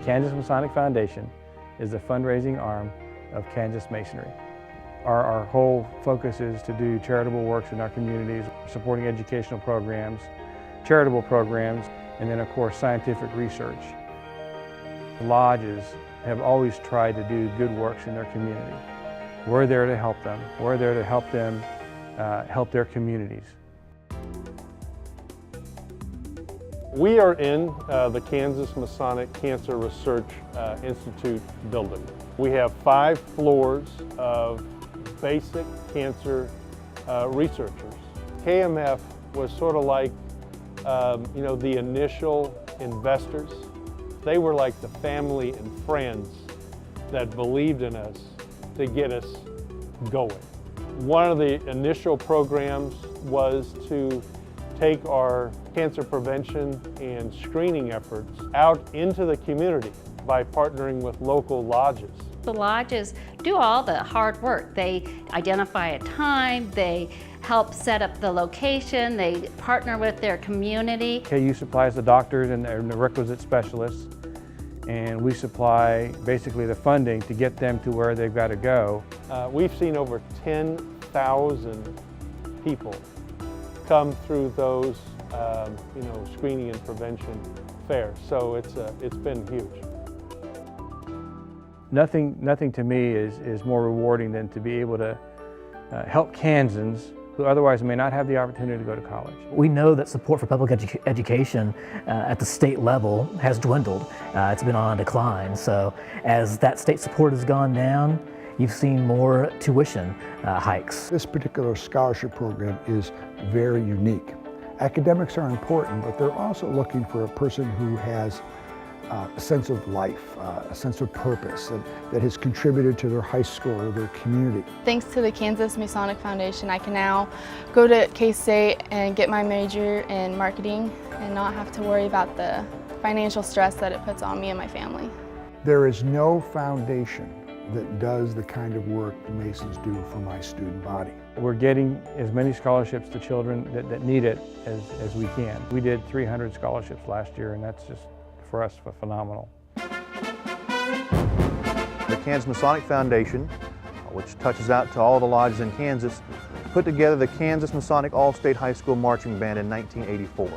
Kansas Masonic Foundation is the fundraising arm of Kansas Masonry. Our whole focus is to do charitable works in our communities, supporting educational programs, charitable programs, and then of course scientific research. The lodges have always tried to do good works in their community. We're there to help them. We're there to help them help their communities. We are in the Kansas Masonic Cancer Research Institute building. We have 5 floors of basic cancer researchers. KMF was sort of like, the initial investors. They were like the family and friends that believed in us to get us going. One of the initial programs was to take our cancer prevention and screening efforts out into the community by partnering with local lodges. The lodges do all the hard work. They identify a time, they help set up the location, they partner with their community. KU supplies the doctors and the requisite specialists, and we supply basically the funding to get them to where they've got to go. We've seen over 10,000 people come through those screening and prevention fairs, so it's been huge. Nothing to me is more rewarding than to be able to help Kansans who otherwise may not have the opportunity to go to college. We know that support for public education at the state level has dwindled. It's been on a decline, so as that state support has gone down, you've seen more tuition hikes. This particular scholarship program is very unique. Academics are important, but they're also looking for a person who has a sense of life, a sense of purpose that has contributed to their high school or their community. Thanks to the Kansas Masonic Foundation, I can now go to K-State and get my major in marketing and not have to worry about the financial stress that it puts on me and my family. There is no foundation that does the kind of work the Masons do for my student body. We're getting as many scholarships to children that need it as we can. We did 300 scholarships last year, and that's just, for us, phenomenal. The Kansas Masonic Foundation, which touches out to all the lodges in Kansas, put together the Kansas Masonic All-State High School Marching Band in 1984.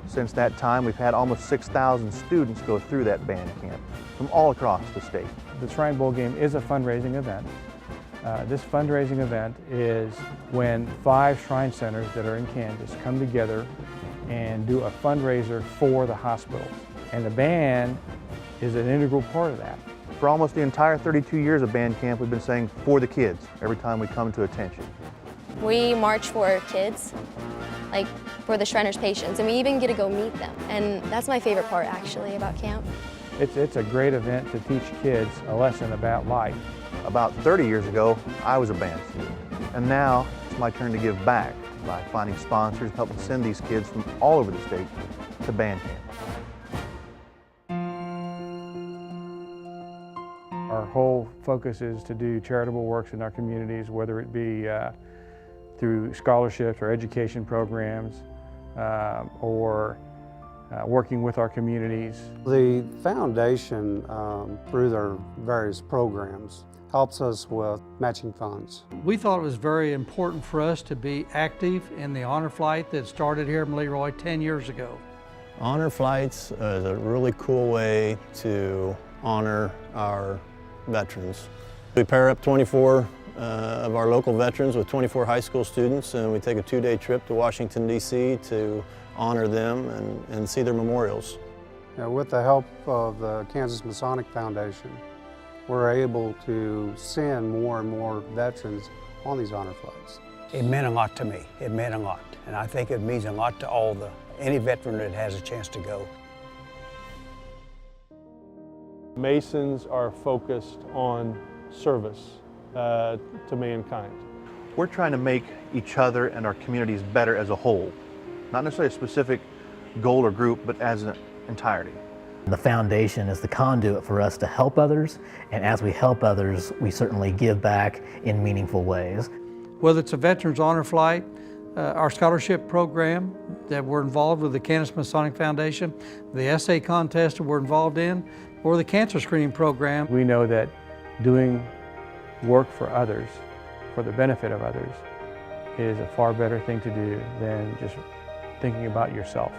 Since that time, we've had almost 6,000 students go through that band camp from all across the state. The Shrine Bowl game is a fundraising event. This fundraising event is when 5 shrine centers that are in Kansas come together and do a fundraiser for the hospitals. And the band is an integral part of that. For almost the entire 32 years of band camp, we've been saying "for the kids" every time we come to attention. We march for kids, like for the Shriners patients, and we even get to go meet them. And that's my favorite part, actually, about camp. It's a great event to teach kids a lesson about life. About 30 years ago, I was a band student, and now it's my turn to give back by finding sponsors, helping send these kids from all over the state to band camp. Our whole focus is to do charitable works in our communities, whether it be through scholarships or education programs or working with our communities. The foundation, through their various programs, helps us with matching funds. We thought it was very important for us to be active in the honor flight that started here in Leroy 10 years ago. Honor flights is a really cool way to honor our veterans. We pair up 24 of our local veterans with 24 high school students, and we take a 2-day trip to Washington, D.C. to honor them and see their memorials. With the help of the Kansas Masonic Foundation, we're able to send more and more veterans on these honor flights. It meant a lot to me. It meant a lot. And I think it means a lot to any veteran that has a chance to go. Masons are focused on service to mankind. We're trying to make each other and our communities better as a whole. Not necessarily a specific goal or group, but as an entirety. The foundation is the conduit for us to help others, and as we help others, we certainly give back in meaningful ways. Whether it's a Veterans Honor Flight, our scholarship program that we're involved with the Kansas Masonic Foundation, the essay contest that we're involved in, or the cancer screening program. We know that doing work for others, for the benefit of others, is a far better thing to do than just thinking about yourself.